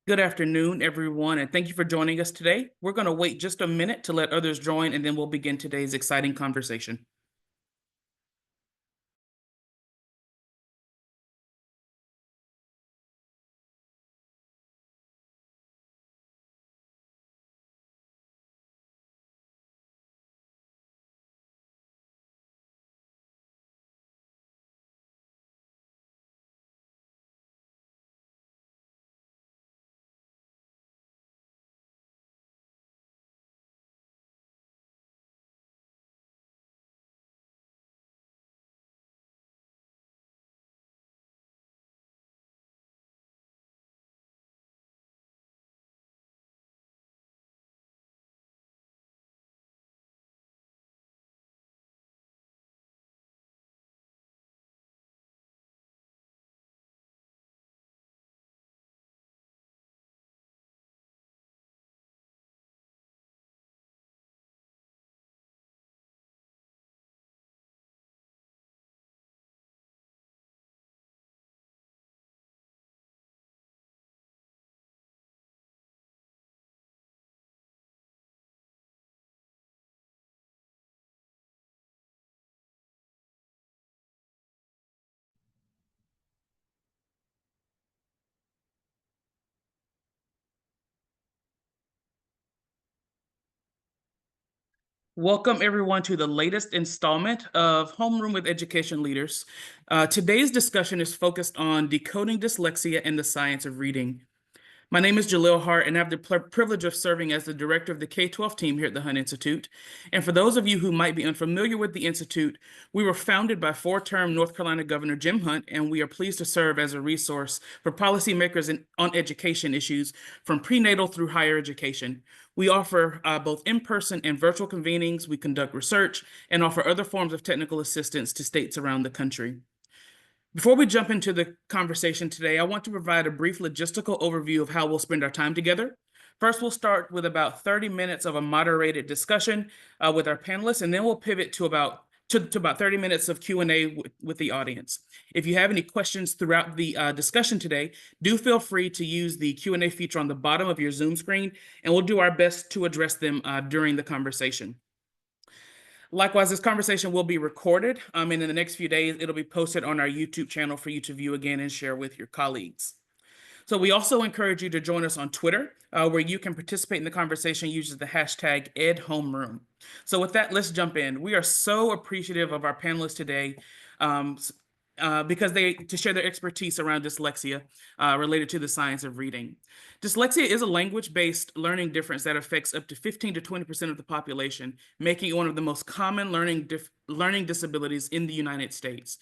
Good afternoon, everyone, and thank you for joining us today. We're going to wait just a minute to let others join, and then we'll begin today's exciting conversation. Welcome, everyone, to the latest installment of Homeroom with Education Leaders. Today's discussion is focused on decoding dyslexia and the science of reading. My name is Jalil Hart, and I have the privilege of serving as the director of the K-12 team here at the Hunt Institute. And for those of you who might be unfamiliar with the Institute, we were founded by four-term North Carolina Governor Jim Hunt, and we are pleased to serve as a resource for policymakers on education issues from prenatal through higher education. We offer both in-person and virtual convenings. We conduct research and offer other forms of technical assistance to states around the country. Before we jump into the conversation today, I want to provide a brief logistical overview of how we'll spend our time together. First, we'll start with about 30 minutes of a moderated discussion with our panelists, and then we'll pivot to about 30 minutes of Q&A with the audience. If you have any questions throughout the discussion today, do feel free to use the Q&A feature on the bottom of your Zoom screen, and we'll do our best to address them during the conversation. Likewise, this conversation will be recorded, and in the next few days, it'll be posted on our YouTube channel for you to view again and share with your colleagues. So we also encourage you to join us on Twitter, where you can participate in the conversation using the hashtag #EdHomeroom. So with that, let's jump in. We are so appreciative of our panelists today because to share their expertise around dyslexia related to the science of reading. Dyslexia is a language-based learning difference that affects up to 15 to 20% of the population, making it one of the most common learning disabilities in the United States.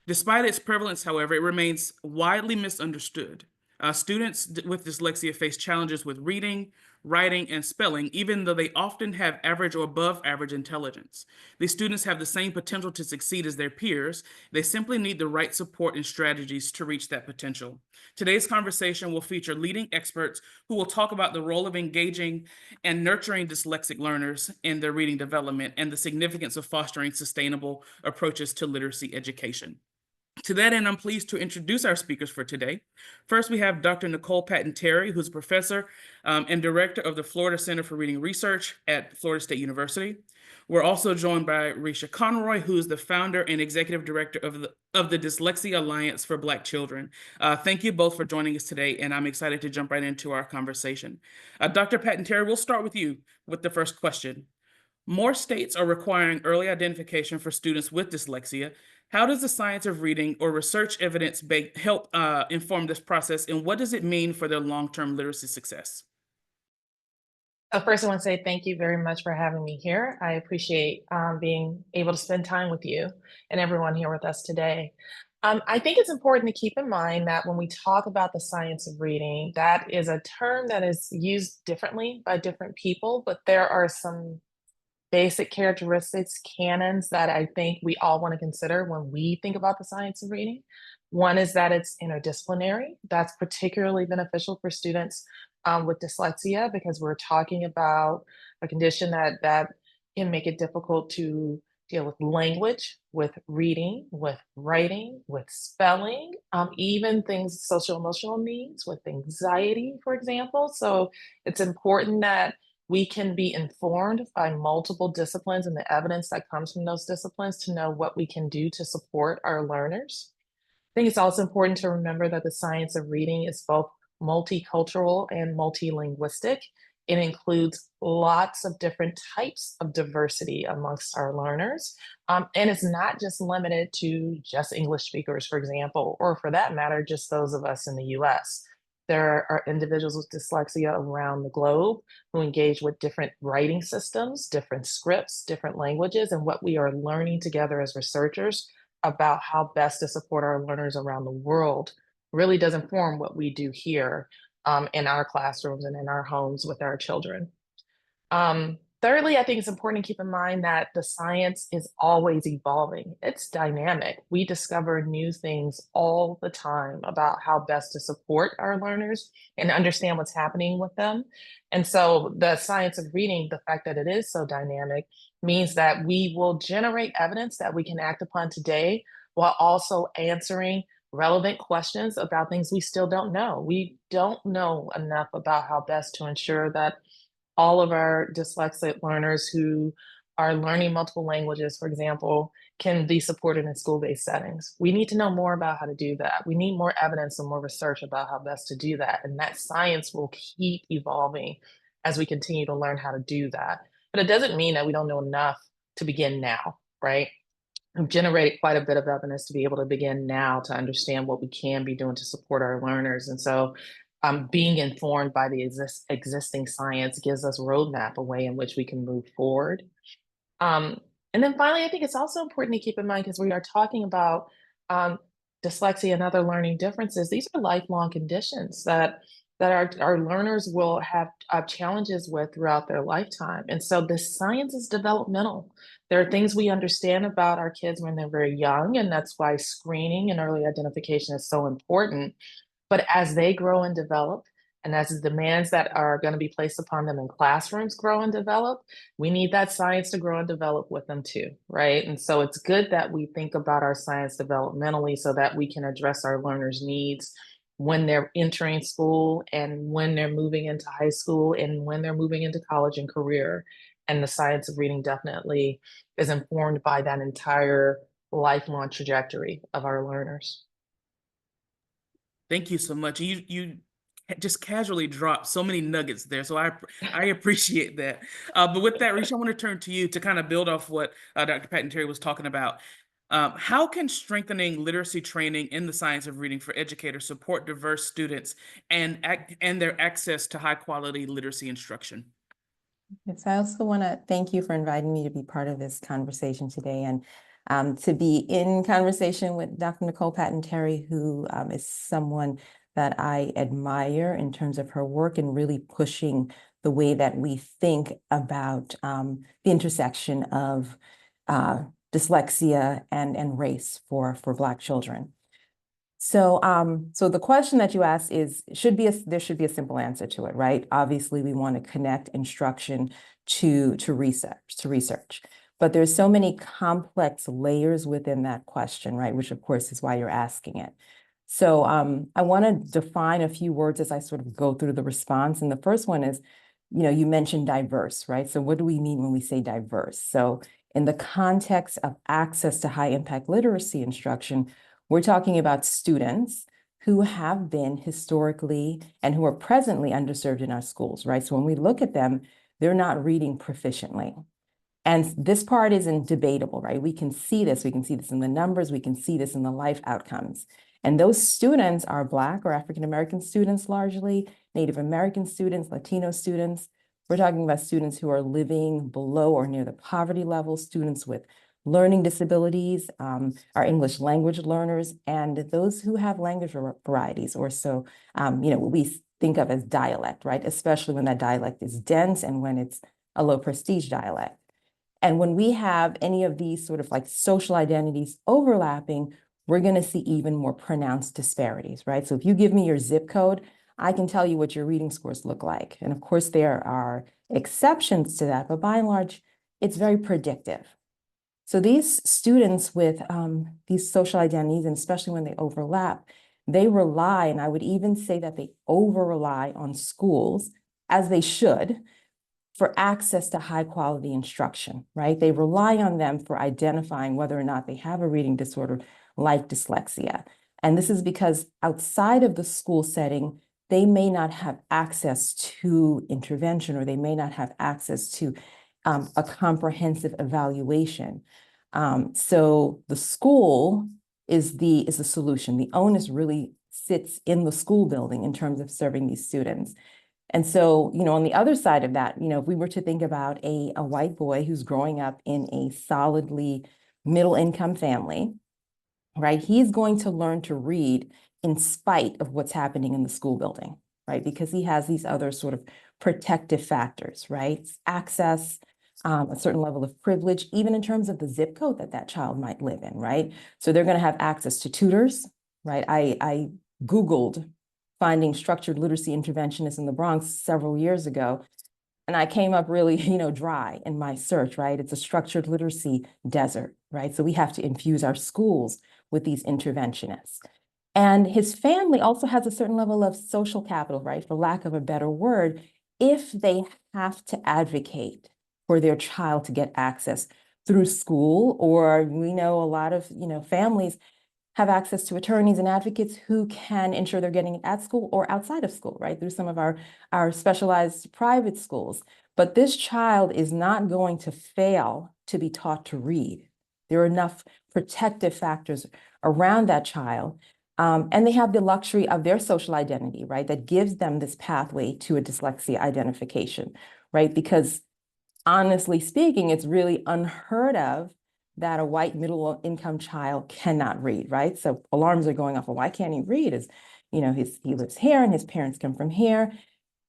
Despite its prevalence, however, it remains widely misunderstood. Students with dyslexia face challenges with reading, writing, and spelling, even though they often have average or above average intelligence. These students have the same potential to succeed as their peers. They simply need the right support and strategies to reach that potential. Today's conversation will feature leading experts who will talk about the role of engaging and nurturing dyslexic learners in their reading development and the significance of fostering sustainable approaches to literacy education. To that end, I'm pleased to introduce our speakers for today. First, we have Dr. Nicole Patton-Terry, who's a professor and director of the Florida Center for Reading Research at Florida State University. We're also joined by Risha Conroy, who's the founder and executive director of the Dyslexia Alliance for Black Children. Thank you both for joining us today, and I'm excited to jump right into our conversation. Dr. Patton-Terry, we'll start with you with the first question. More states are requiring early identification for students with dyslexia. How does the science of reading or research evidence help inform this process, and what does it mean for their long-term literacy success? First, I want to say thank you very much for having me here. I appreciate being able to spend time with you and everyone here with us today. I think it's important to keep in mind that when we talk about the science of reading, that is a term that is used differently by different people, but there are some basic characteristics, canons that I think we all want to consider when we think about the science of reading. One is that it's interdisciplinary. That's particularly beneficial for students with dyslexia because we're talking about a condition that can make it difficult to deal with language, with reading, with writing, with spelling, even things, social emotional needs with anxiety, for example. So it's important that we can be informed by multiple disciplines and the evidence that comes from those disciplines to know what we can do to support our learners. I think it's also important to remember that the science of reading is both multicultural and multilinguistic. It includes lots of different types of diversity amongst our learners. And it's not just limited to just English speakers, for example, or for that matter, just those of us in the US. There are individuals with dyslexia around the globe who engage with different writing systems, different scripts, different languages, and what we are learning together as researchers about how best to support our learners around the world really does inform what we do here in our classrooms and in our homes with our children. Thirdly, I think it's important to keep in mind that the science is always evolving. It's dynamic. We discover new things all the time about how best to support our learners and understand what's happening with them. And so the science of reading, the fact that it is so dynamic, means that we will generate evidence that we can act upon today while also answering relevant questions about things we still don't know. We don't know enough about how best to ensure that all of our dyslexic learners who are learning multiple languages, for example, can be supported in school-based settings. We need to know more about how to do that. We need more evidence and more research about how best to do that. And that science will keep evolving as we continue to learn how to do that. But it doesn't mean that we don't know enough to begin now, right? We've generated quite a bit of evidence to be able to begin now to understand what we can be doing to support our learners. And so being informed by the existing science gives us a roadmap, a way in which we can move forward. Um, and then finally, I think it's also important to keep in mind because we are talking about um, dyslexia and other learning differences. These are lifelong conditions that our learners will have challenges with throughout their lifetime. And so the science is developmental. There are things we understand about our kids when they're very young, and that's why screening and early identification is so important. But as they grow and develop, and as the demands that are going to be placed upon them in classrooms grow and develop, we need that science to grow and develop with them too, right? And so it's good that we think about our science developmentally so that we can address our learners' needs when they're entering school and when they're moving into high school and when they're moving into college and career. And the science of reading definitely is informed by that entire lifelong trajectory of our learners. Thank you so much. You just casually dropped so many nuggets there, so I appreciate that. But with that, Risha, I want to turn to you to kind of build off what Dr. Patton Terry was talking about. How can strengthening literacy training in the science of reading for educators support diverse students and their access to high quality literacy instruction? Yes, I also want to thank you for inviting me to be part of this conversation today and to be in conversation with Dr. Nicole Patton Terry, who is someone that I admire in terms of her work and really pushing the way that we think about the intersection of dyslexia and race for Black children. So, so the question that you asked is, there should be a simple answer to it, right? Obviously, we want to connect instruction to research. But there's so many complex layers within that question, right? Which of course is why you're asking it. So I want to define a few words as I sort of go through the response. And the first one is, you mentioned diverse, right? So what do we mean when we say diverse? So in the context of access to high impact literacy instruction, we're talking about students who have been historically and who are presently underserved in our schools, right? So when we look at them, they're not reading proficiently. And this part isn't debatable, right? We can see this. We can see this in the numbers. We can see this in the life outcomes. And those students are Black or African-American students largely, Native American students, Latino students. We're talking about students who are living below or near the poverty level, students with learning disabilities, our English language learners, and those who have language varieties, or so, what we think of as dialect, right? Especially when that dialect is dense and when it's a low prestige dialect. And when we have any of these sort of like social identities overlapping, we're going to see even more pronounced disparities, right? So if you give me your zip code, I can tell you what your reading scores look like. And of course, there are exceptions to that, but by and large, it's very predictive. So these students with these social identities, and especially when they overlap, they rely, and I would even say that they over-rely on schools, as they should, for access to high quality instruction, right? They rely on them for identifying whether or not they have a reading disorder like dyslexia. And this is because outside of the school setting, they may not have access to intervention, or they may not have access to a comprehensive evaluation. So the school is the solution. The onus really sits in the school building in terms of serving these students. And so, on the other side of that, if we were to think about a white boy who's growing up in a solidly middle income family, right, he's going to learn to read in spite of what's happening in the school building, right, because he has these other sort of protective factors, right, access, a certain level of privilege, even in terms of the zip code that that child might live in, right? So they're going to have access to tutors, right? I Googled finding structured literacy interventionists in the Bronx several years ago, and I came up really, dry in my search, right? It's a structured literacy desert, right? So we have to infuse our schools with these interventionists. And his family also has a certain level of social capital, right? For lack of a better word, if they have to advocate for their child to get access through school, or we know a lot of, families have access to attorneys and advocates who can ensure they're getting it at school or outside of school, right? Through some of our specialized private schools. But this child is not going to fail to be taught to read. There are enough protective factors around that child. And they have the luxury of their social identity, right? That gives them this pathway to a dyslexia identification, right? Because honestly speaking, it's really unheard of that a white middle income child cannot read, right? So alarms are going off. Well, why can't he read? He lives here and his parents come from here.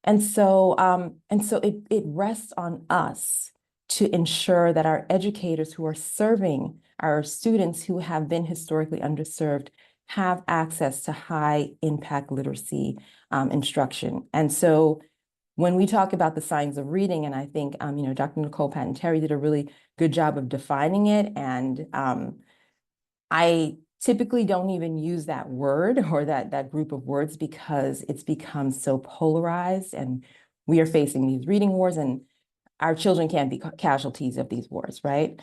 And so it rests on us to ensure that our educators who are serving our students who have been historically underserved have access to high impact literacy instruction. And so when we talk about the signs of reading, and I think, Dr. Nicole Patton-Terry did a really good job of defining it. And I typically don't even use that word or that group of words because it's become so polarized, and we are facing these reading wars, and our children can't be casualties of these wars, right?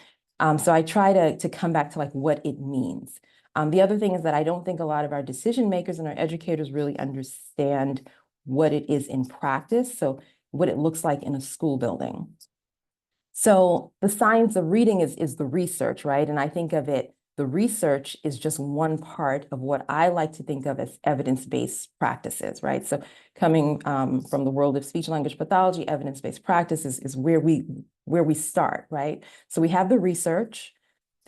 So I try to come back to like what it means. The other thing is that I don't think a lot of our decision makers and our educators really understand what it is in practice, so what it looks like in a school building. So the science of reading is the research, right? And I think of it, the research is just one part of what I like to think of as evidence-based practices, right? So coming from the world of speech language pathology, evidence-based practices is where we start, right? So we have the research.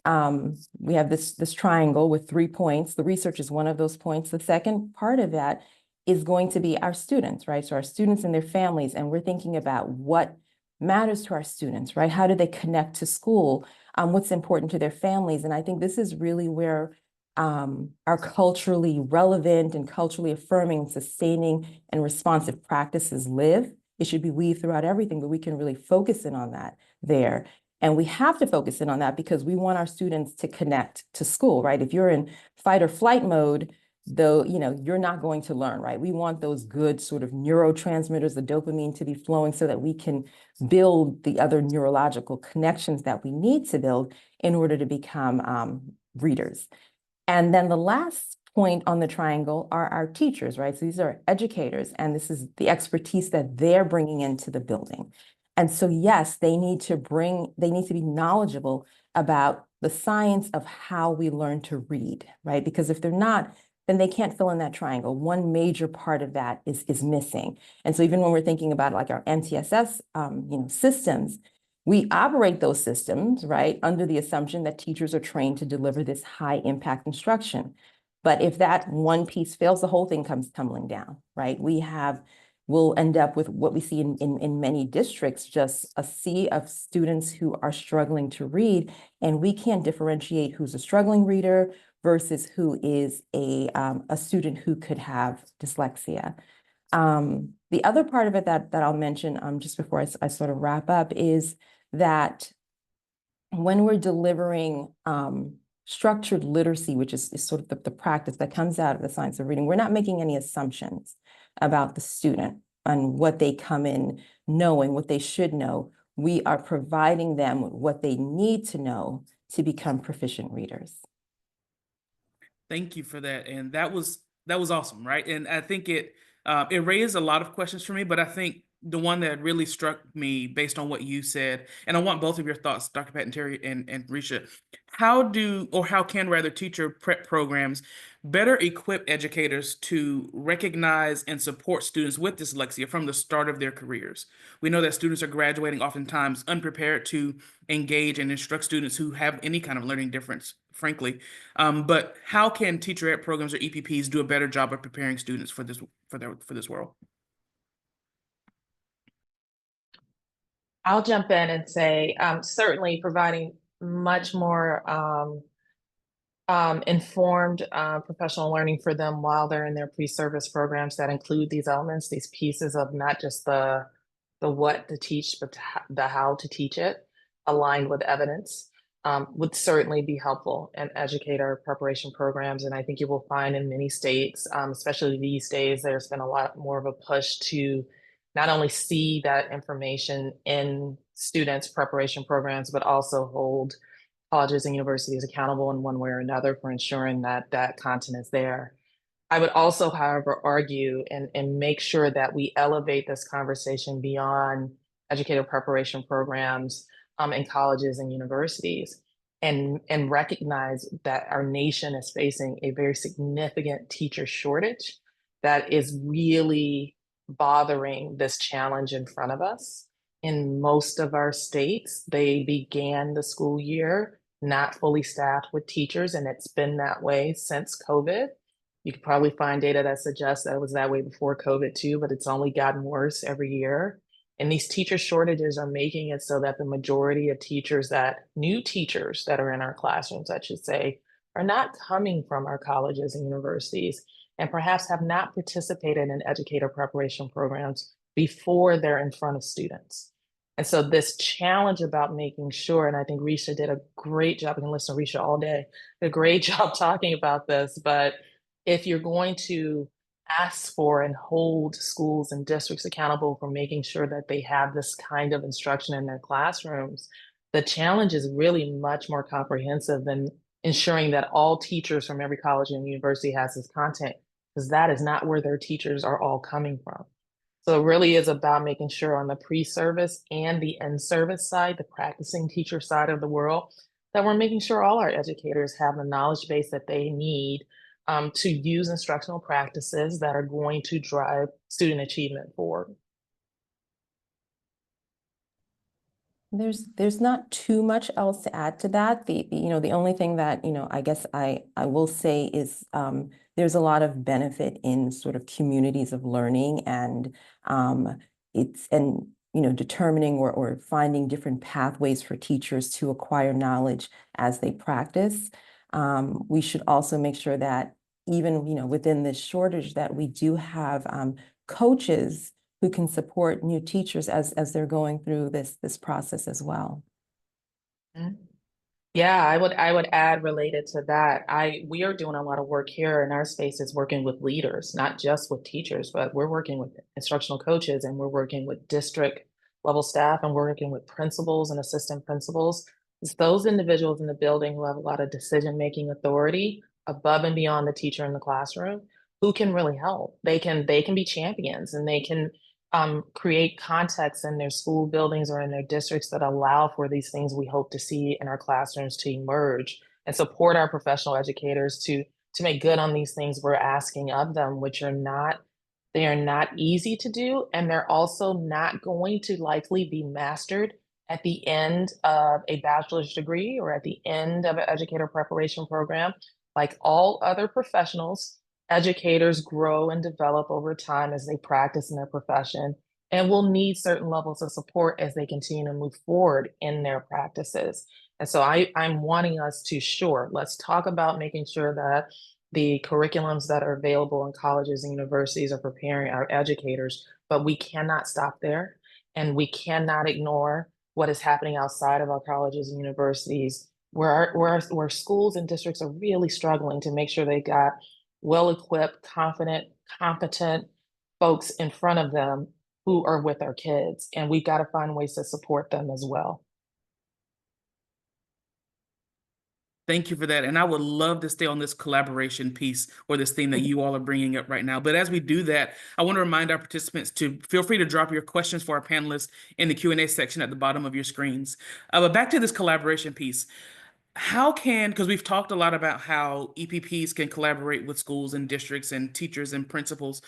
We have this triangle with 3 points. The research is one of those points. The second part of that is going to be our students, right? So our students and their families, and we're thinking about what matters to our students, right? How do they connect to school? What's important to their families? And I think this is really where our culturally relevant and culturally affirming, sustaining, and responsive practices live. It should be weaved throughout everything, but we can really focus in on that there. And we have to focus in on that because we want our students to connect to school, right? If you're in fight or flight mode, though, you're not going to learn, right? We want those good sort of neurotransmitters, the dopamine, to be flowing so that we can build the other neurological connections that we need to build in order to become readers. And then the last point on the triangle are our teachers, right? So these are educators, and this is the expertise that they're bringing into the building. And so, yes, they need to be knowledgeable about the science of how we learn to read, right? Because if they're not, then they can't fill in that triangle. One major part of that is missing. And so even when we're thinking about like our MTSS, systems, we operate those systems, right, under the assumption that teachers are trained to deliver this high impact instruction. But if that one piece fails, the whole thing comes tumbling down, right? We'll end up with what we see in many districts, just a sea of students who are struggling to read, and we can't differentiate who's a struggling reader versus who is a student who could have dyslexia. The other part of it that I'll mention just before I sort of wrap up is that when we're delivering structured literacy, which is sort of the practice that comes out of the science of reading, we're not making any assumptions about the student and what they come in knowing, what they should know. We are providing them what they need to know to become proficient readers. Thank you for that. And that was awesome, right? And I think it raised a lot of questions for me, but I think the one that really struck me based on what you said, and I want both of your thoughts, Dr. Patton Terry and Risha, how can rather teacher prep programs better equip educators to recognize and support students with dyslexia from the start of their careers? We know that students are graduating oftentimes unprepared to engage and instruct students who have any kind of learning difference, frankly. But how can teacher ed programs or EPPs do a better job of preparing students for this world? I'll jump in and say, certainly providing much more informed professional learning for them while they're in their pre-service programs that include these elements, these pieces of not just the what to teach, but the how to teach it, aligned with evidence, would certainly be helpful in educator preparation programs. And I think you will find in many states, especially these days, there's been a lot more of a push to not only see that information in students' preparation programs, but also hold colleges and universities accountable in one way or another for ensuring that that content is there. I would also, however, argue and make sure that we elevate this conversation beyond educator preparation programs in colleges and universities and recognize that our nation is facing a very significant teacher shortage that is really bothering this challenge in front of us. In most of our states, they began the school year not fully staffed with teachers, and it's been that way since COVID. You could probably find data that suggests that it was that way before COVID too, but it's only gotten worse every year. And these teacher shortages are making it so that the majority of new teachers that are in our classrooms, I should say, are not coming from our colleges and universities and perhaps have not participated in educator preparation programs before they're in front of students. And so this challenge about making sure, and I think Risha did a great job, I can listen to Risha all day, did a great job talking about this, but if you're going to ask for and hold schools and districts accountable for making sure that they have this kind of instruction in their classrooms, the challenge is really much more comprehensive than ensuring that all teachers from every college and university has this content, because that is not where their teachers are all coming from. So it really is about making sure on the pre-service and the in-service side, the practicing teacher side of the world, that we're making sure all our educators have the knowledge base that they need to use instructional practices that are going to drive student achievement forward. There's not too much else to add to that. The only thing that, I guess I will say is there's a lot of benefit in sort of communities of learning and determining or finding different pathways for teachers to acquire knowledge as they practice. We should also make sure that even, within this shortage that we do have coaches who can support new teachers as they're going through this process as well. Mm-hmm. Yeah, I would add related to that. We are doing a lot of work here in our spaces, working with leaders, not just with teachers, but we're working with instructional coaches and we're working with district level staff and we're working with principals and assistant principals. It's those individuals in the building who have a lot of decision-making authority above and beyond the teacher in the classroom who can really help. They can be champions and they can create contexts in their school buildings or in their districts that allow for these things we hope to see in our classrooms to emerge and support our professional educators to make good on these things we're asking of them, which are not easy to do, and they're also not going to likely be mastered at the end of a bachelor's degree or at the end of an educator preparation program. Like all other professionals, educators grow and develop over time as they practice in their profession and will need certain levels of support as they continue to move forward in their practices. And so I'm wanting us to, let's talk about making sure that the curriculums that are available in colleges and universities are preparing our educators, but we cannot stop there and we cannot ignore what is happening outside of our colleges and universities, where schools and districts are really struggling to make sure they got well-equipped, confident, competent folks in front of them who are with our kids. And we've got to find ways to support them as well. Thank you for that. And I would love to stay on this collaboration piece or this theme that you all are bringing up right now. But as we do that, I want to remind our participants to feel free to drop your questions for our panelists in the Q&A section at the bottom of your screens. But back to this collaboration piece. How can, because we've talked a lot about how EPPs can collaborate with schools and districts and teachers and principals,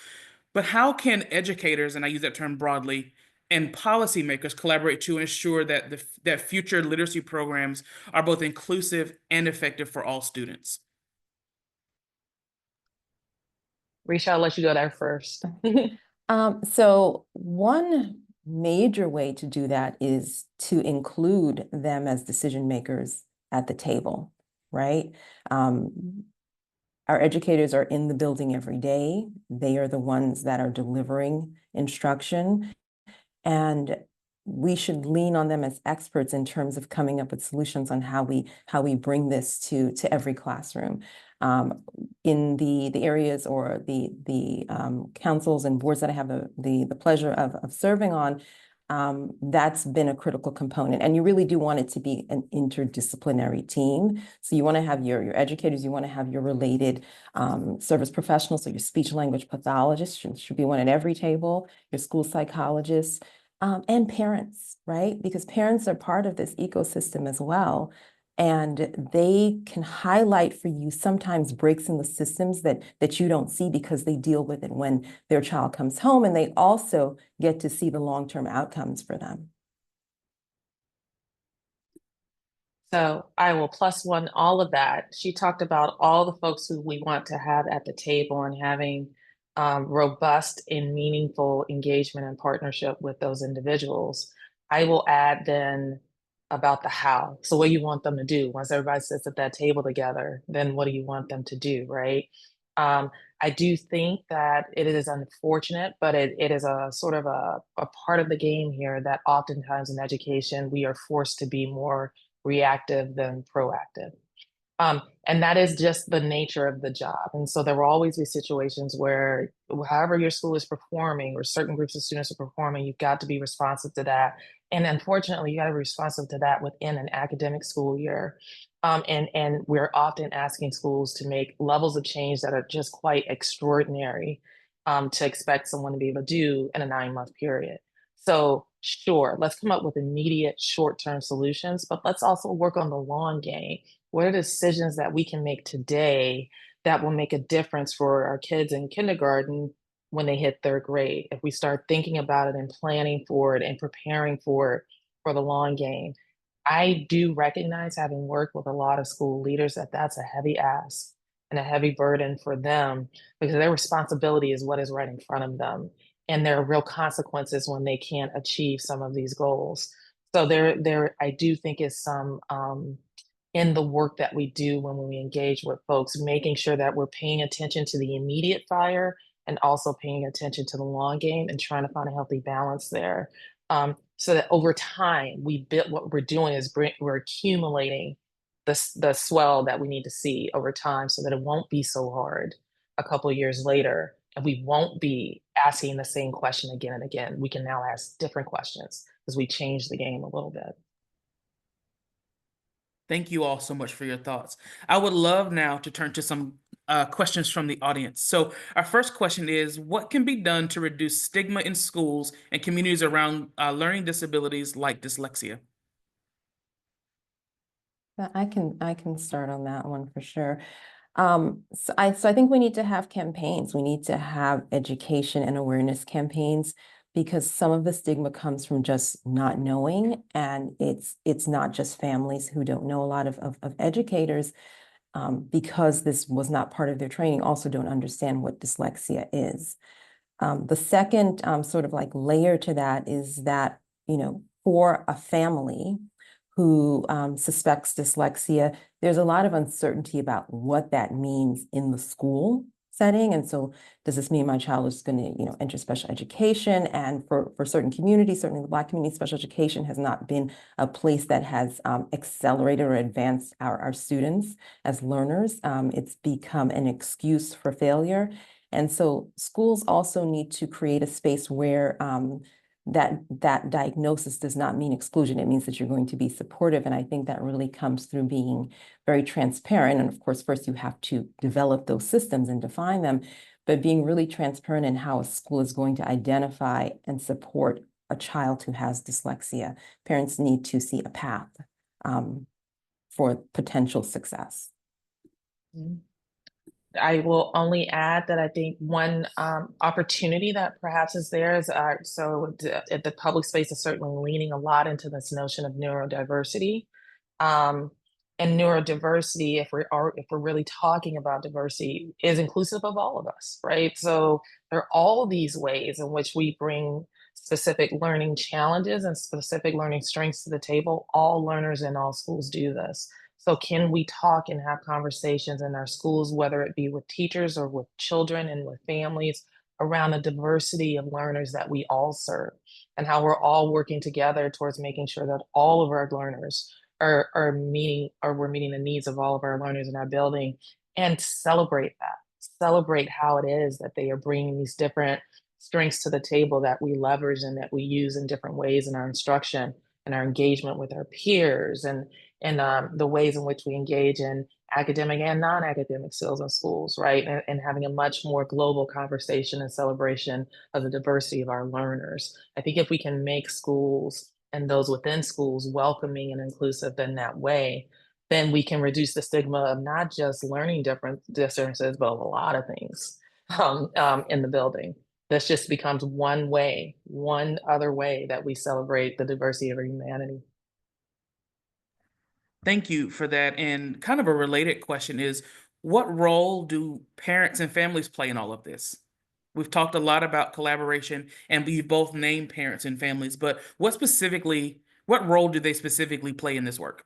but how can educators, and I use that term broadly, and policymakers collaborate to ensure that that future literacy programs are both inclusive and effective for all students? Risha, I'll let you go there first. So one major way to do that is to include them as decision makers at the table, right? Our educators are in the building every day. They are the ones that are delivering instruction. And we should lean on them as experts in terms of coming up with solutions on how we bring this to every classroom. In the areas or the councils and boards that I have the pleasure of serving on, that's been a critical component. And you really do want it to be an interdisciplinary team. So you want to have your educators, you want to have your related service professionals, so your speech language pathologist should be one at every table, your school psychologists, and parents, right? Because parents are part of this ecosystem as well. And they can highlight for you sometimes breaks in the systems that you don't see because they deal with it when their child comes home, and they also get to see the long-term outcomes for them. So I will plus one all of that. She talked about all the folks who we want to have at the table and having robust and meaningful engagement and partnership with those individuals. I will add then about the how. So what you want them to do once everybody sits at that table together, then what do you want them to do, right? I do think that it is unfortunate, but it is a sort of a part of the game here that oftentimes in education, we are forced to be more reactive than proactive. And that is just the nature of the job. And so there will always be situations where, however your school is performing or certain groups of students are performing, you've got to be responsive to that. And unfortunately, you got to be responsive to that within an academic school year. And we're often asking schools to make levels of change that are just quite extraordinary to expect someone to be able to do in a 9-month period. So sure, let's come up with immediate short-term solutions, but let's also work on the long game. What are decisions that we can make today that will make a difference for our kids in kindergarten when they hit 3rd grade? If we start thinking about it and planning for it and preparing for it for the long game. I do recognize, having worked with a lot of school leaders, that that's a heavy ask and a heavy burden for them because their responsibility is what is right in front of them. And there are real consequences when they can't achieve some of these goals. So I do think is some in the work that we do when we engage with folks, making sure that we're paying attention to the immediate fire and also paying attention to the long game and trying to find a healthy balance there. So that over time, what we're doing is we're accumulating the swell that we need to see over time so that it won't be so hard a couple of years later. And we won't be asking the same question again and again. We can now ask different questions because we changed the game a little bit. Thank you all so much for your thoughts. I would love now to turn to some questions from the audience. So our first question is, what can be done to reduce stigma in schools and communities around learning disabilities like dyslexia? I can start on that one for sure. So I think we need to have campaigns. We need to have education and awareness campaigns because some of the stigma comes from just not knowing, and it's not just families who don't know. A lot of educators, because this was not part of their training, also don't understand what dyslexia is. The second sort of like layer to that is that, for a family who suspects dyslexia, there's a lot of uncertainty about what that means in the school setting. And so does this mean my child is going to, enter special education? And for certain communities, certainly the Black community, special education has not been a place that has accelerated or advanced our students as learners. It's become an excuse for failure. And so schools also need to create a space where that diagnosis does not mean exclusion. It means that you're going to be supportive. And I think that really comes through being very transparent. And of course, first you have to develop those systems and define them, but being really transparent in how a school is going to identify and support a child who has dyslexia. Parents need to see a path for potential success. I will only add that I think one opportunity that perhaps is there is the public space is certainly leaning a lot into this notion of neurodiversity. Um, and neurodiversity, if we're really talking about diversity, is inclusive of all of us, right? So there are all these ways in which we bring specific learning challenges and specific learning strengths to the table. All learners in all schools do this. So can we talk and have conversations in our schools, whether it be with teachers or with children and with families, around the diversity of learners that we all serve and how we're all working together towards making sure that all of our learners are meeting, or we're meeting the needs of all of our learners in our building, and celebrate that. Celebrate how it is that they are bringing these different strengths to the table that we leverage and that we use in different ways in our instruction and our engagement with our peers and the ways in which we engage in academic and non-academic skills in schools, right? And having a much more global conversation and celebration of the diversity of our learners. I think if we can make schools and those within schools welcoming and inclusive in that way, then we can reduce the stigma of not just learning differences, but of a lot of things in the building. This just becomes one way, one other way that we celebrate the diversity of our humanity. Thank you for that. And kind of a related question is, what role do parents and families play in all of this? We've talked a lot about collaboration, and we've both named parents and families, but what role do they specifically play in this work?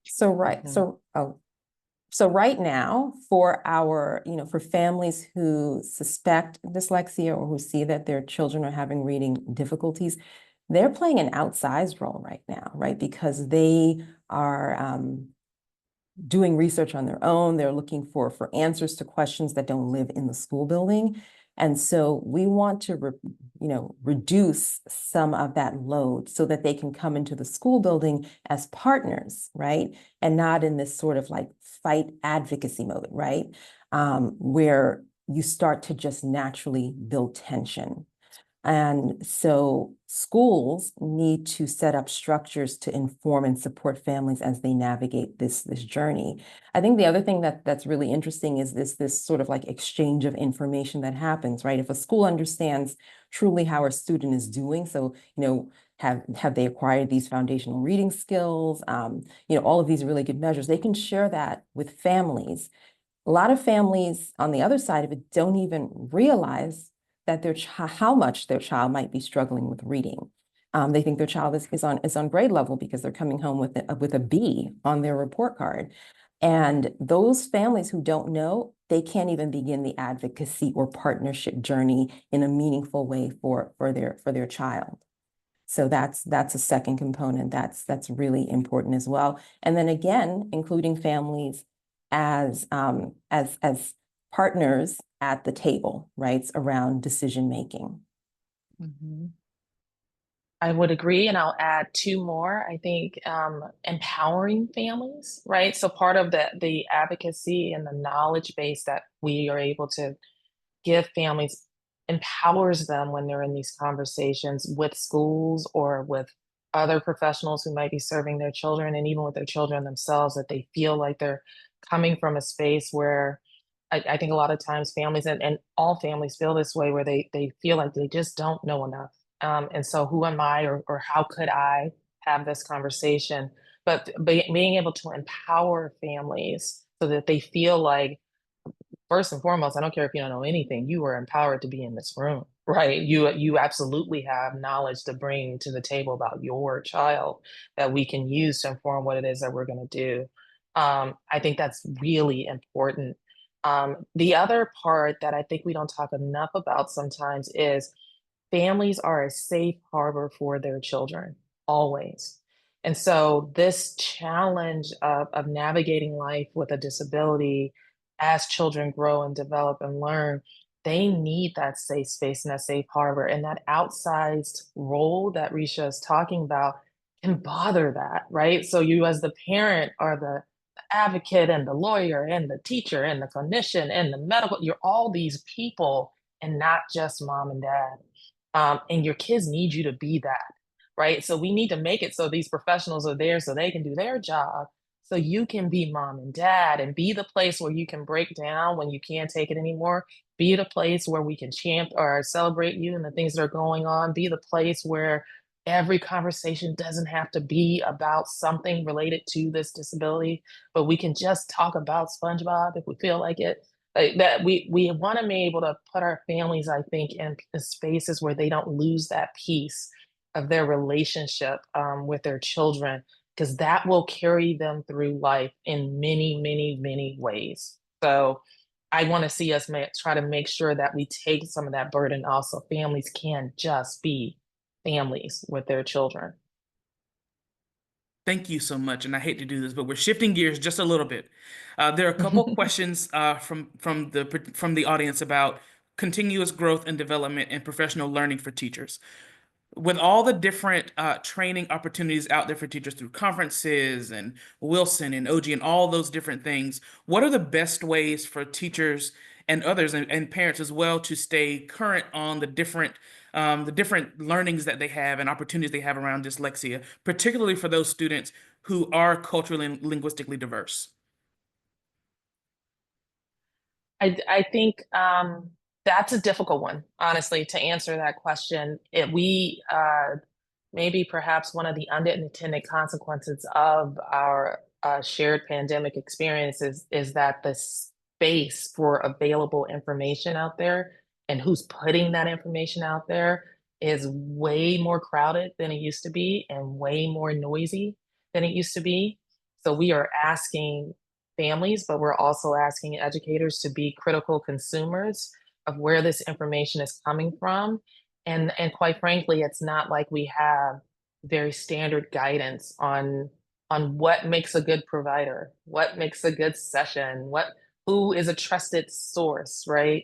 So right, so right now, for for families who suspect dyslexia or who see that their children are having reading difficulties, they're playing an outsized role right now, right? Because they are doing research on their own. They're looking for answers to questions that don't live in the school building. And so we want to, reduce some of that load so that they can come into the school building as partners, right? And not in this sort of like fight advocacy mode, right? Where you start to just naturally build tension. And so schools need to set up structures to inform and support families as they navigate this journey. I think the other thing that's really interesting is this sort of like exchange of information that happens, right? If a school understands truly how a student is doing, so have they acquired these foundational reading skills, all of these really good measures, they can share that with families. A lot of families on the other side of it don't even realize that how much their child might be struggling with reading. They think their child is on grade level because they're coming home with a B on their report card. And those families who don't know, they can't even begin the advocacy or partnership journey in a meaningful way for their child. So that's a second component that's really important as well. And then again, including families as partners at the table, right, around decision making. I would agree, and I'll add two more. I think empowering families, right? So part of the advocacy and the knowledge base that we are able to give families empowers them when they're in these conversations with schools or with other professionals who might be serving their children, and even with their children themselves, that they feel like they're coming from a space where I think a lot of times families and all families feel this way, where they feel like they just don't know enough. And so who am I, or how could I have this conversation? But being able to empower families so that they feel like, first and foremost, I don't care if you don't know anything, you are empowered to be in this room, right? You absolutely have knowledge to bring to the table about your child that we can use to inform what it is that we're going to do. I think that's really important. The other part that I think we don't talk enough about sometimes is families are a safe harbor for their children, always. And so this challenge of navigating life with a disability as children grow and develop and learn, they need that safe space and that safe harbor. And that outsized role that Risha is talking about can bother that, right? So you as the parent are the advocate and the lawyer and the teacher and the clinician and the medical, you're all these people and not just mom and dad. And your kids need you to be that, right? So we need to make it so these professionals are there so they can do their job. So you can be mom and dad and be the place where you can break down when you can't take it anymore. Be the place where we can champ or celebrate you and the things that are going on. Be the place where every conversation doesn't have to be about something related to this disability, but we can just talk about SpongeBob if we feel like it. Like that we want to be able to put our families, I think, in spaces where they don't lose that piece of their relationship with their children, because that will carry them through life in many, many, many ways. So I want to see us try to make sure that we take some of that burden off so families can just be families with their children. Thank you so much. And I hate to do this, but we're shifting gears just a little bit. There are a couple questions from the audience about continuous growth and development and professional learning for teachers. With all the different training opportunities out there for teachers through conferences and Wilson and OG and all those different things, what are the best ways for teachers and others and parents as well to stay current on the different learnings that they have and opportunities they have around dyslexia, particularly for those students who are culturally and linguistically diverse? I think that's a difficult one, honestly, to answer that question. We maybe perhaps one of the unintended consequences of our shared pandemic experiences is that the space for available information out there and who's putting that information out there is way more crowded than it used to be and way more noisy than it used to be. So we are asking families, but we're also asking educators to be critical consumers of where this information is coming from. And quite frankly, it's not like we have very standard guidance on what makes a good provider, what makes a good session, what who is a trusted source, right?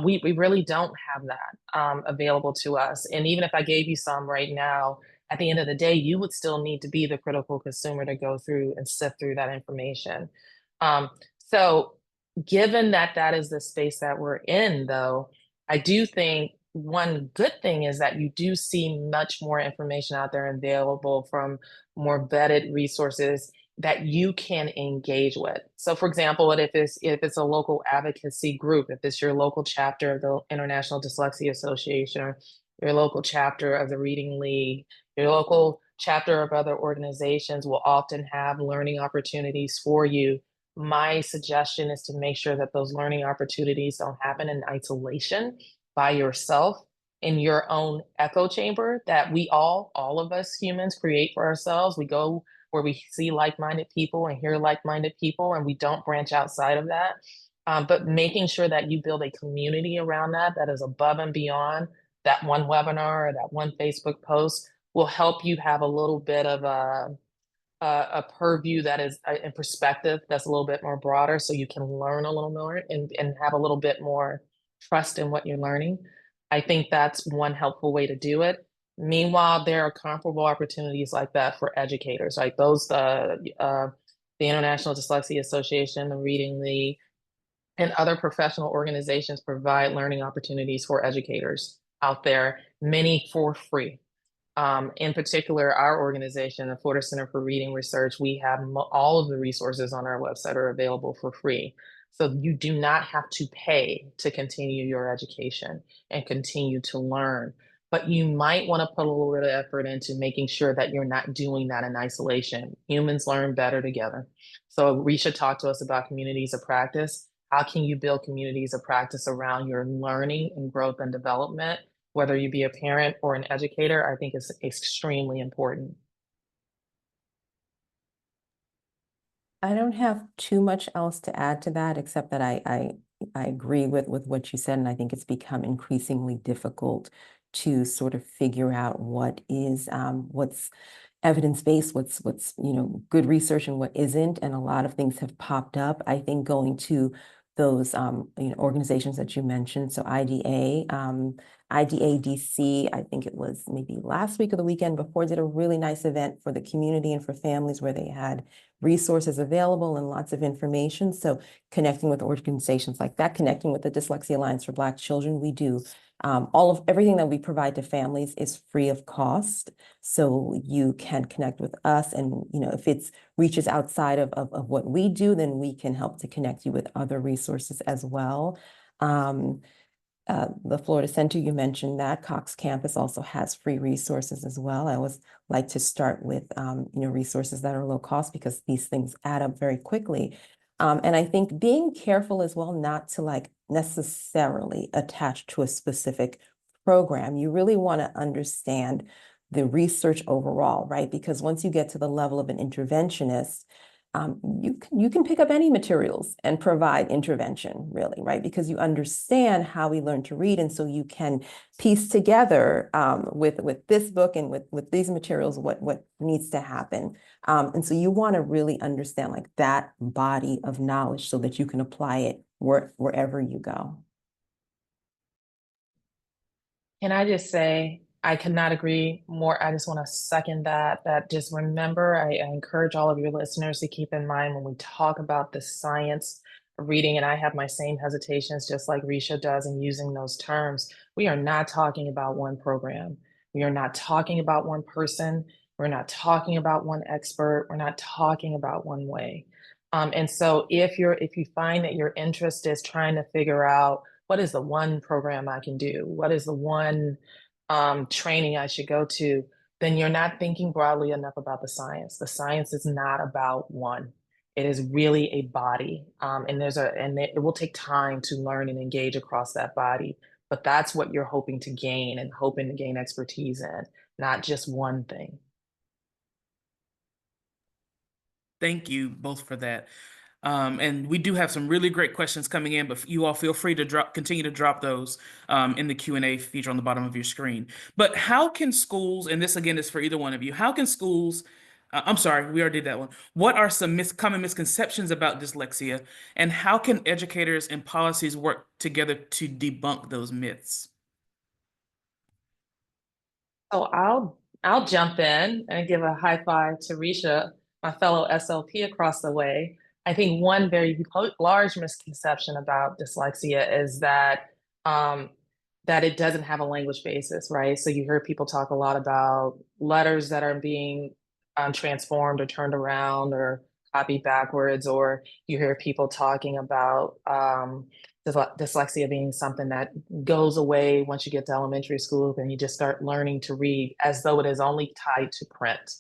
We really don't have that available to us. And even if I gave you some right now, at the end of the day, you would still need to be the critical consumer to go through and sift through that information. So given that that is the space that we're in, though, I do think one good thing is that you do see much more information out there available from more vetted resources that you can engage with. So for example, if it's a local advocacy group, if it's your local chapter of the International Dyslexia Association, your local chapter of the Reading League, your local chapter of other organizations will often have learning opportunities for you. My suggestion is to make sure that those learning opportunities don't happen in isolation by yourself in your own echo chamber that we all of us humans create for ourselves. We go where we see like-minded people and hear like-minded people, and we don't branch outside of that. But making sure that you build a community around that is above and beyond that one webinar or that one Facebook post will help you have a little bit of a purview that is in perspective that's a little bit more broader so you can learn a little more and have a little bit more trust in what you're learning. I think that's one helpful way to do it. Meanwhile, there are comparable opportunities like that for educators, like those the International Dyslexia Association, the Reading League, and other professional organizations provide learning opportunities for educators out there, many for free. In particular, our organization, the Florida Center for Reading Research, we have all of the resources on our website are available for free. So you do not have to pay to continue your education and continue to learn. But you might want to put a little bit of effort into making sure that you're not doing that in isolation. Humans learn better together. So Risha talked to us about communities of practice. How can you build communities of practice around your learning and growth and development? Whether you be a parent or an educator, I think is extremely important. I don't have too much else to add to that, except that I agree with what you said, and I think it's become increasingly difficult to sort of figure out what is what's evidence-based, what's good research and what isn't, and a lot of things have popped up. I think going to those organizations that you mentioned, so IDA DC, I think it was maybe last week or the weekend before, did a really nice event for the community and for families where they had resources available and lots of information. So connecting with organizations like that, connecting with the Dyslexia Alliance for Black Children, we do. Everything that we provide to families is free of cost. So you can connect with us, and if it reaches outside of what we do, then we can help to connect you with other resources as well. The Florida Center, you mentioned that. Cox Campus also has free resources as well. I always like to start with resources that are low cost, because these things add up very quickly. And I think being careful as well not to necessarily attach to a specific program. You really want to understand the research overall, right? Because once you get to the level of an interventionist, you can pick up any materials and provide intervention, really, right? Because you understand how we learn to read, and so you can piece together with this book and with these materials what needs to happen. And so you want to really understand that body of knowledge so that you can apply it wherever you go. Can I just say, I could not agree more. I just want to second that just remember, I encourage all of your listeners to keep in mind when we talk about the science of reading, and I have my same hesitations, just like Risha does, in using those terms. We are not talking about one program. We are not talking about one person. We're not talking about one expert. We're not talking about one way. And so if you find that your interest is trying to figure out what is the one program I can do, what is the one training I should go to, then you're not thinking broadly enough about the science. The science is not about one. It is really a body, and it will take time to learn and engage across that body. But that's what you're hoping to gain and hoping to gain expertise in, not just one thing. Thank you both for that. And we do have some really great questions coming in, but you all feel free to continue to drop those in the Q&A feature on the bottom of your screen. But how can schools, and this again is for either one of you, how can schools, I'm sorry, we already did that one. What are some common misconceptions about dyslexia, and how can educators and policies work together to debunk those myths? So I'll jump in and give a high five to Risha, my fellow SLP across the way. I think one very large misconception about dyslexia is um, that it doesn't have a language basis, right? So you hear people talk a lot about letters that are being transformed or turned around or copied backwards, or you hear people talking about dyslexia being something that goes away once you get to elementary school, then you just start learning to read as though it is only tied to print.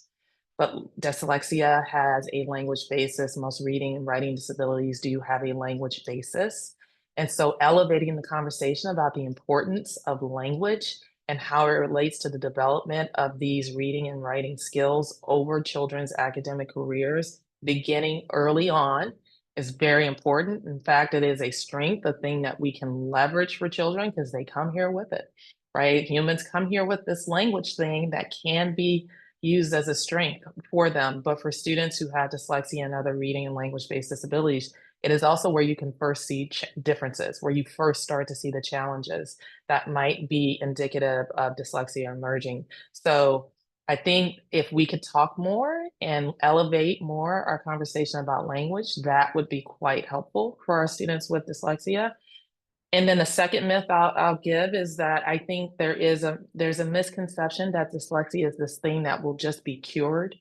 But dyslexia has a language basis. Most reading and writing disabilities do have a language basis. And so elevating the conversation about the importance of language and how it relates to the development of these reading and writing skills over children's academic careers, beginning early on, is very important. In fact, it is a strength, a thing that we can leverage for children because they come here with it, right? Humans come here with this language thing that can be used as a strength for them. But for students who have dyslexia and other reading and language-based disabilities, it is also where you can first see differences, where you first start to see the challenges that might be indicative of dyslexia emerging. So I think if we could talk more and elevate more our conversation about language, that would be quite helpful for our students with dyslexia. And then the second myth I'll give is that I think there's a misconception that dyslexia is this thing that will just be cured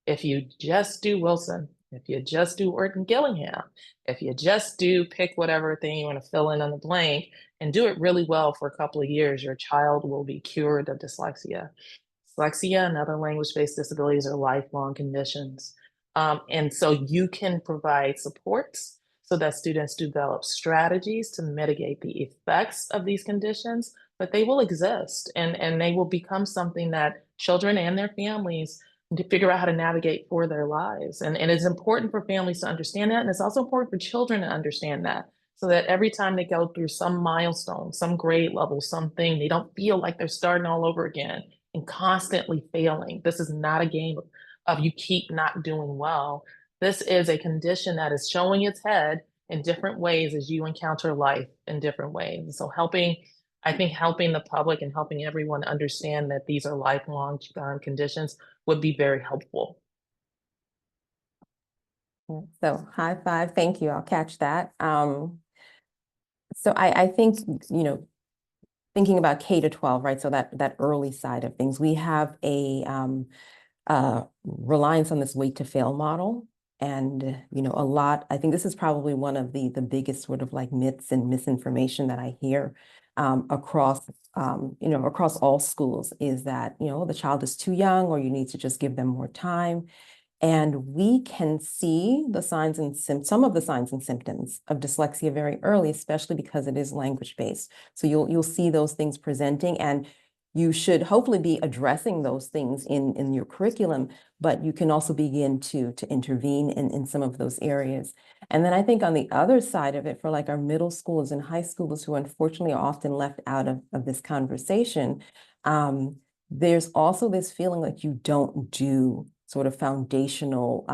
if you just do Wilson, if you just do Orton Gillingham, if you just do pick whatever thing you want to fill in on the blank and do it really well for a couple of years, your child will be cured of dyslexia. Dyslexia and other language-based disabilities are lifelong conditions. And so you can provide supports so that students develop strategies to mitigate the effects of these conditions, but they will exist and they will become something that children and their families to figure out how to navigate for their lives. And it's important for families to understand that. And it's also important for children to understand that, so that every time they go through some milestone, some grade level, something, they don't feel like they're starting all over again and constantly failing. This is not a game of you keep not doing well. This is a condition that is showing its head in different ways as you encounter life in different ways. And so I think helping the public and helping everyone understand that these are lifelong conditions would be very helpful. Yeah, so high five, thank you, I'll catch that. So I think, thinking about K to 12, right? So that early side of things, we have a reliance on this wait to fail model. And, I think this is probably one of the biggest sort of like myths and misinformation that I hear across all schools, is that, the child is too young, or you need to just give them more time. And we can see the signs and some of the signs and symptoms of dyslexia very early, especially because it is language-based. So you'll see those things presenting, and you should hopefully be addressing those things in your curriculum, but you can also begin to intervene in some of those areas. And then I think on the other side of it, for like our middle schoolers and high schoolers who unfortunately are often left out of this conversation, there's also this feeling like you don't do sort of foundational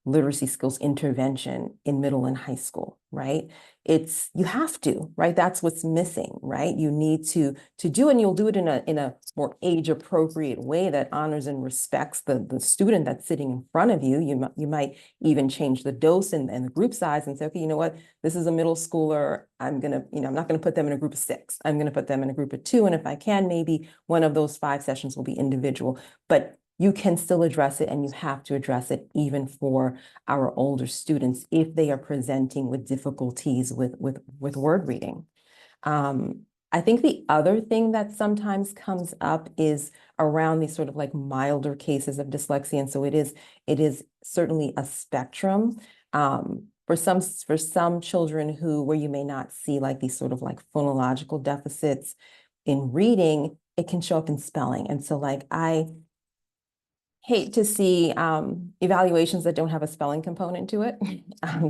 literacy skills intervention in middle and high school, right? You have to, right? That's what's missing, right? You need to do, and you'll do it in a more age appropriate way that honors and respects the student that's sitting in front of you. You might even change the dose and the group size and say, okay, you know what? This is a middle schooler. I'm not gonna put them in a group of 6. I'm gonna put them in a group of 2. And if I can, maybe one of those 5 sessions will be individual. But you can still address it, and you have to address it even for our older students if they are presenting with difficulties with word reading. I think the other thing that sometimes comes up is around these sort of like milder cases of dyslexia. And so it is certainly a spectrum. For some children where you may not see like these sort of like phonological deficits in reading, it can show up in spelling. And so like I hate to see evaluations that don't have a spelling component to it.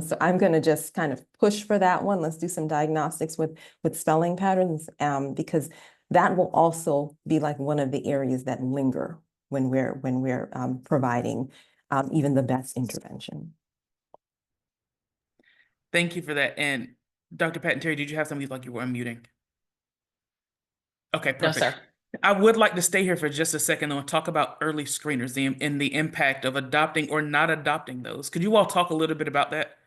So I'm going to just kind of push for that one. Let's do some diagnostics with spelling patterns, because that will also be like one of the areas that linger when we're providing even the best intervention. Thank you for that. And Dr. Patton-Terry, did you have something like you were unmuting? Okay, No, perfect. sir. I would like to stay here for just a second and talk about early screeners and the impact of adopting or not adopting those. Could you all talk a little bit about that?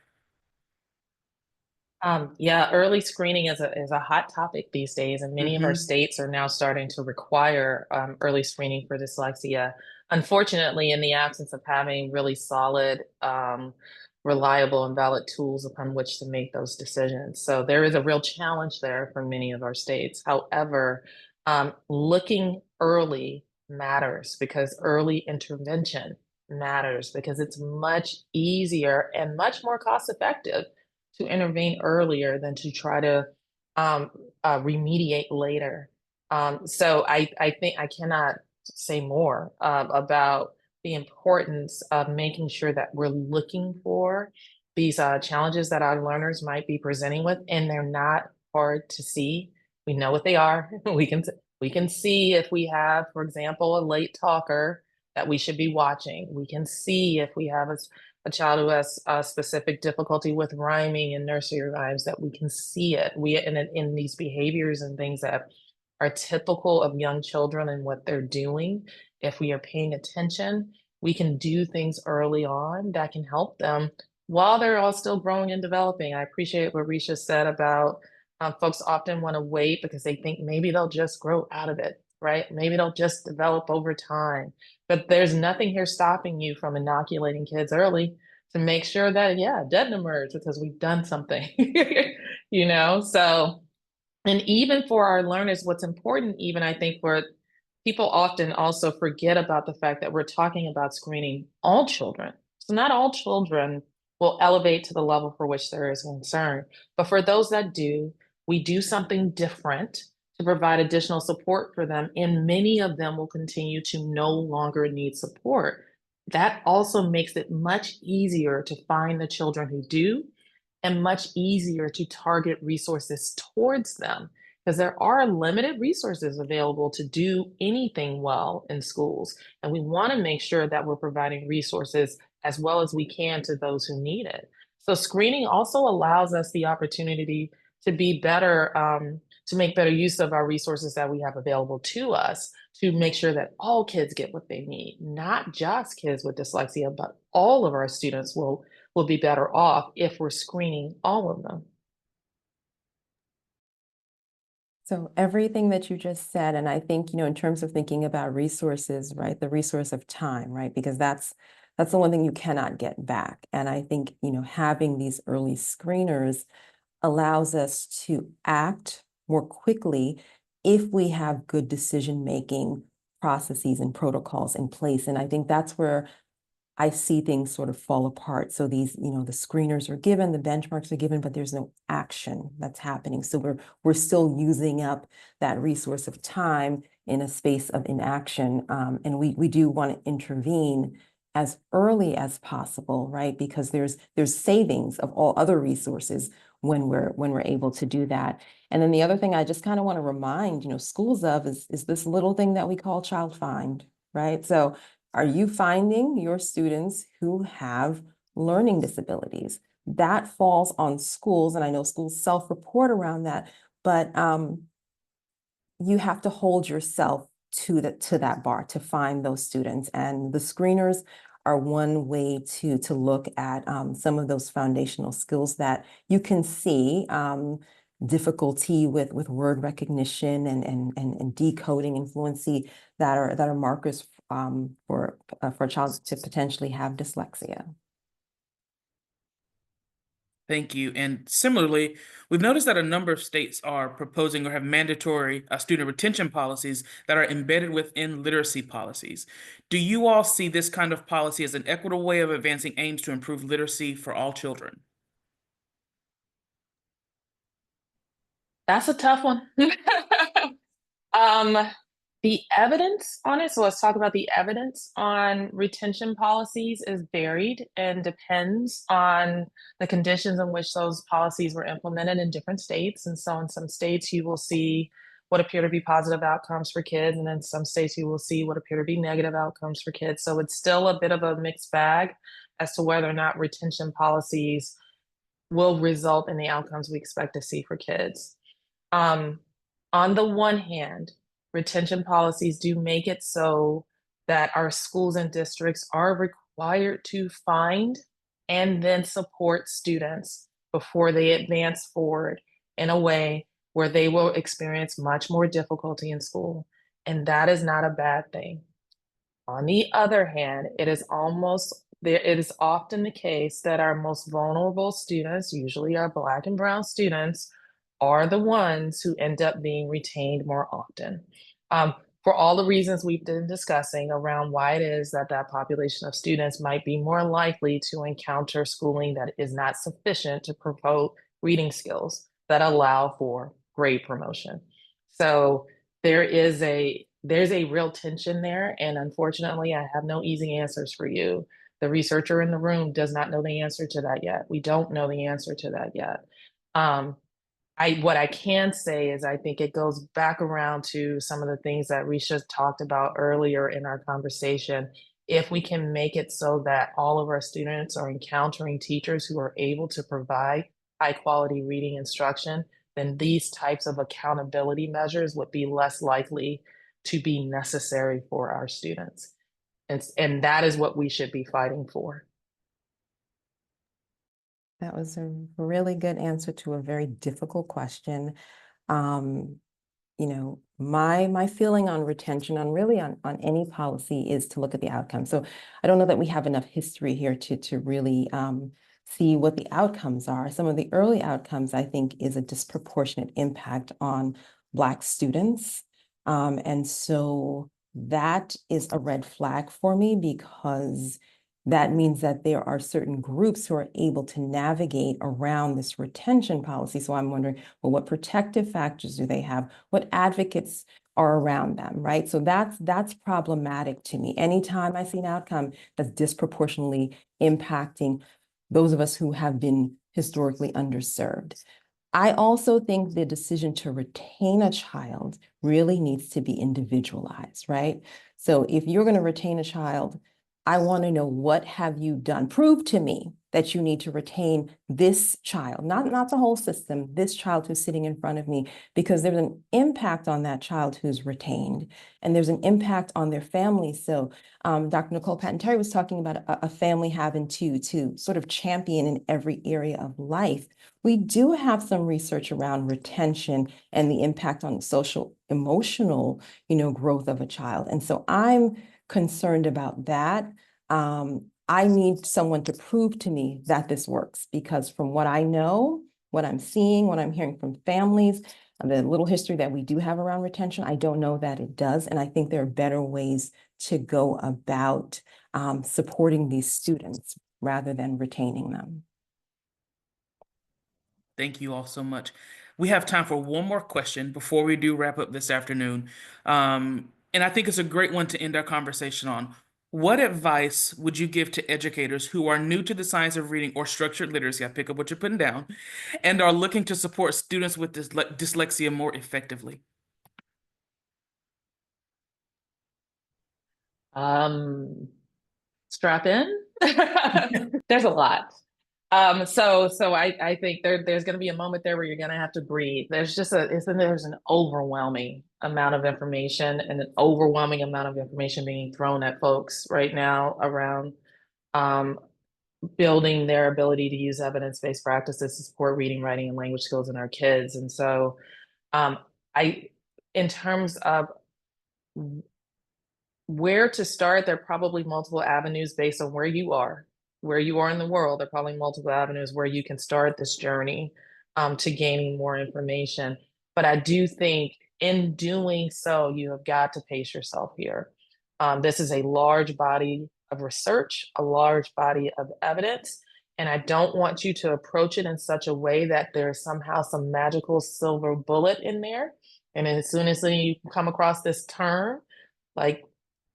Yeah, early screening is a hot topic these days, and many of our states are now starting to require early screening for dyslexia. Unfortunately, in the absence of having really solid, reliable, and valid tools upon which to make those decisions. So there is a real challenge there for many of our states. However, looking early matters, because early intervention matters, because it's much easier and much more cost effective to intervene earlier than to try to remediate later. So I think I cannot say more about the importance of making sure that we're looking for these challenges that our learners might be presenting with, and they're not hard to see. We know what they are. We can see if we have, for example, a late talker that we should be watching. We can see if we have a child who has a specific difficulty with rhyming in nursery rhymes, that we can see it. In these behaviors and things that are typical of young children and what they're doing, if we are paying attention, we can do things early on that can help them while they're all still growing and developing. I appreciate what Risha said about folks often want to wait because they think maybe they'll just grow out of it, right? Maybe they'll just develop over time. But there's nothing here stopping you from inoculating kids early to make sure that, yeah, it doesn't emerge because we've done something, So, and even for our learners, what's important, even I think, for people often also forget about the fact that we're talking about screening all children. So not all children will elevate to the level for which there is concern. But for those that do, we do something different to provide additional support for them, and many of them will continue to no longer need support. That also makes it much easier to find the children who do, and much easier to target resources towards them, because there are limited resources available to do anything well in schools. And we want to make sure that we're providing resources as well as we can to those who need it. So screening also allows us the opportunity to be better, to make better use of our resources that we have available to us, to make sure that all kids get what they need, not just kids with dyslexia, but all of our students will be better off if we're screening all of them. So everything that you just said, and I think, in terms of thinking about resources, right, the resource of time, right, because that's the one thing you cannot get back. And I think, having these early screeners allows us to act more quickly if we have good decision-making processes and protocols in place. And I think that's where I see things sort of fall apart. So these, the screeners are given, the benchmarks are given, but there's no action that's happening. So we're still using up that resource of time in a space of inaction. And we do want to intervene as early as possible, right? Because there's savings of all other resources when we're able to do that. And then the other thing I just kind of want to remind, schools of is this little thing that we call child find, right? So are you finding your students who have learning disabilities? That falls on schools, and I know schools self-report around that, but you have to hold yourself to that bar to find those students. And the screeners are one way to look at some of those foundational skills that you can see. Difficulty with word recognition and decoding and fluency that are markers for a child to potentially have dyslexia. Thank you. And similarly, we've noticed that a number of states are proposing or have mandatory student retention policies that are embedded within literacy policies. Do you all see this kind of policy as an equitable way of advancing aims to improve literacy for all children? That's a tough one. Um, the evidence on it, so let's talk about the evidence on retention policies is varied and depends on the conditions in which those policies were implemented in different states. And so in some states, you will see what appear to be positive outcomes for kids, and in some states, you will see what appear to be negative outcomes for kids. So it's still a bit of a mixed bag as to whether or not retention policies will result in the outcomes we expect to see for kids. Um, on the one hand, retention policies do make it so that our schools and districts are required to find and then support students before they advance forward in a way where they will experience much more difficulty in school. And that is not a bad thing. On the other hand, it is often the case that our most vulnerable students, usually our Black and Brown students, are the ones who end up being retained more often. For all the reasons we've been discussing around why it is that that population of students might be more likely to encounter schooling that is not sufficient to promote reading skills that allow for grade promotion. So there's a real tension there, and unfortunately, I have no easy answers for you. The researcher in the room does not know the answer to that yet. We don't know the answer to that yet. What I can say is I think it goes back around to some of the things that Risha talked about earlier in our conversation. If we can make it so that all of our students are encountering teachers who are able to provide high quality reading instruction, then these types of accountability measures would be less likely to be necessary for our students. And that is what we should be fighting for. That was a really good answer to a very difficult question. My feeling on retention, on any policy, is to look at the outcome. So I don't know that we have enough history here to really see what the outcomes are. Some of the early outcomes, I think, is a disproportionate impact on Black students. And so that is a red flag for me, because that means that there are certain groups who are able to navigate around this retention policy. So I'm wondering, well, what protective factors do they have? What advocates are around them, right? So that's problematic to me. Anytime I see an outcome that's disproportionately impacting those of us who have been historically underserved. I also think the decision to retain a child really needs to be individualized, right? So if you're going to retain a child, I want to know, what have you done? Prove to me that you need to retain this child, not the whole system, this child who's sitting in front of me, because there's an impact on that child who's retained, and there's an impact on their family. So Dr. Nicole Patton-Terry was talking about a family having to sort of champion in every area of life. We do have some research around retention and the impact on the social, emotional, growth of a child. And so I'm concerned about that. I need someone to prove to me that this works, because from what I know, what I'm seeing, what I'm hearing from families, the little history that we do have around retention, I don't know that it does. And I think there are better ways to go about supporting these students rather than retaining them. Thank you all so much. We have time for one more question before we do wrap up this afternoon. And I think it's a great one to end our conversation on. What advice would you give to educators who are new to the science of reading or structured literacy? I pick up what you're putting down, and are looking to support students with dyslexia more effectively. Strap in. There's a lot. So I think there's going to be a moment there where you're going to have to breathe. There's an overwhelming amount of information, and an overwhelming amount of information being thrown at folks right now around building their ability to use evidence-based practices to support reading, writing, and language skills in our kids. And so um, in terms of where to start, there are probably multiple avenues based on where you are in the world. There are probably multiple avenues where you can start this journey to gaining more information. But I do think in doing so, you have got to pace yourself here. This is a large body of research, a large body of evidence, and I don't want you to approach it in such a way that there's somehow some magical silver bullet in there. And as soon as you come across this term, like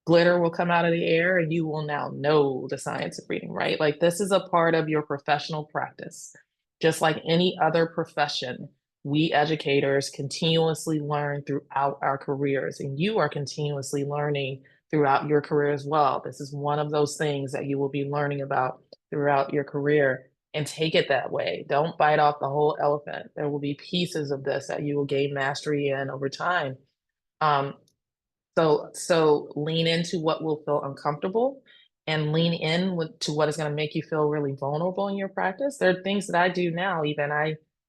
glitter will come out of the air and you will now know the science of reading, right? Like, this is a part of your professional practice. Just like any other profession, we educators continuously learn throughout our careers, and you are continuously learning throughout your career as well. This is one of those things that you will be learning about throughout your career, and take it that way. Don't bite off the whole elephant. There will be pieces of this that you will gain mastery in over time. So lean into what will feel uncomfortable, and lean to what is going to make you feel really vulnerable in your practice. There are things that I do now,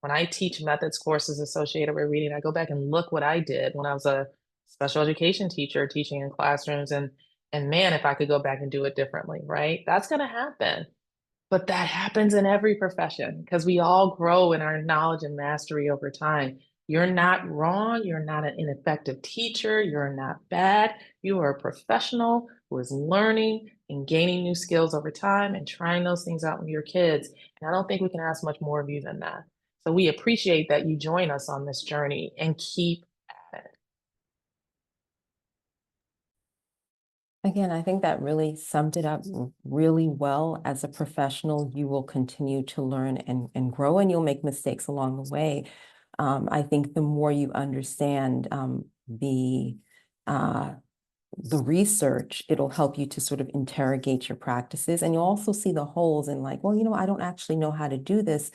when I teach methods courses associated with reading, I go back and look what I did when I was a special education teacher teaching in classrooms, and man, if I could go back and do it differently, right? That's going to happen. But that happens in every profession because we all grow in our knowledge and mastery over time. You're not wrong. You're not an ineffective teacher. You're not bad. You are a professional who is learning and gaining new skills over time and trying those things out with your kids. And I don't think we can ask much more of you than that. So we appreciate that you join us on this journey, and keep at it. Again, I think that really summed it up really well. As a professional, you will continue to learn and grow, and you'll make mistakes along the way. I think the more you understand the research, it'll help you to sort of interrogate your practices, and you'll also see the holes and like, well, I don't actually know how to do this,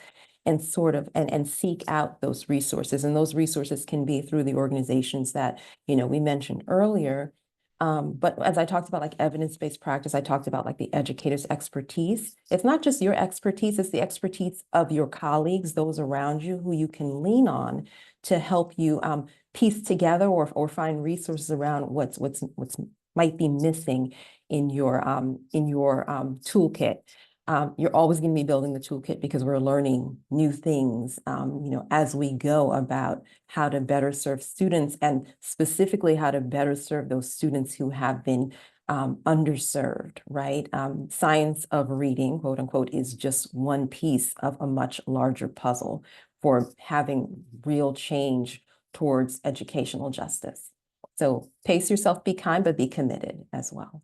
and sort of and seek out those resources. And those resources can be through the organizations that we mentioned earlier. But as I talked about, like evidence-based practice, I talked about like the educator's expertise. It's not just your expertise, it's the expertise of your colleagues, those around you who you can lean on to help you piece together or find resources around what's might be missing in your toolkit. You're always going to be building the toolkit because we're learning new things, as we go about how to better serve students, and specifically how to better serve those students who have been underserved, right? Science of reading, quote unquote, is just one piece of a much larger puzzle for having real change towards educational justice. So pace yourself, be kind, but be committed as well.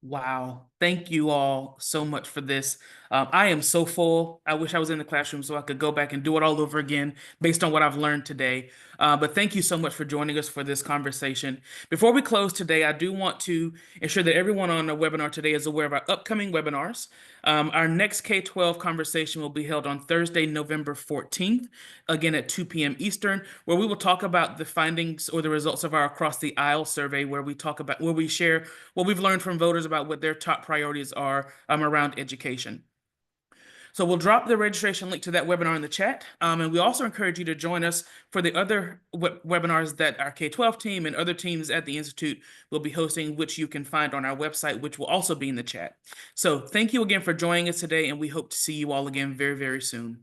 Wow. Thank you all so much for this. I am so full. I wish I was in the classroom so I could go back and do it all over again based on what I've learned today. But thank you so much for joining us for this conversation. Before we close today, I do want to ensure that everyone on the webinar today is aware of our upcoming webinars. Our next K-12 conversation will be held on Thursday, November 14th, again at 2 p.m. Eastern, where we will talk about the findings or the results of our Across the Aisle survey, where we share what we've learned from voters about what their top priorities are around education. So we'll drop the registration link to that webinar in the chat. And we also encourage you to join us for the other webinars that our K-12 team and other teams at the Institute will be hosting, which you can find on our website, which will also be in the chat. So thank you again for joining us today, and we hope to see you all again very, very soon.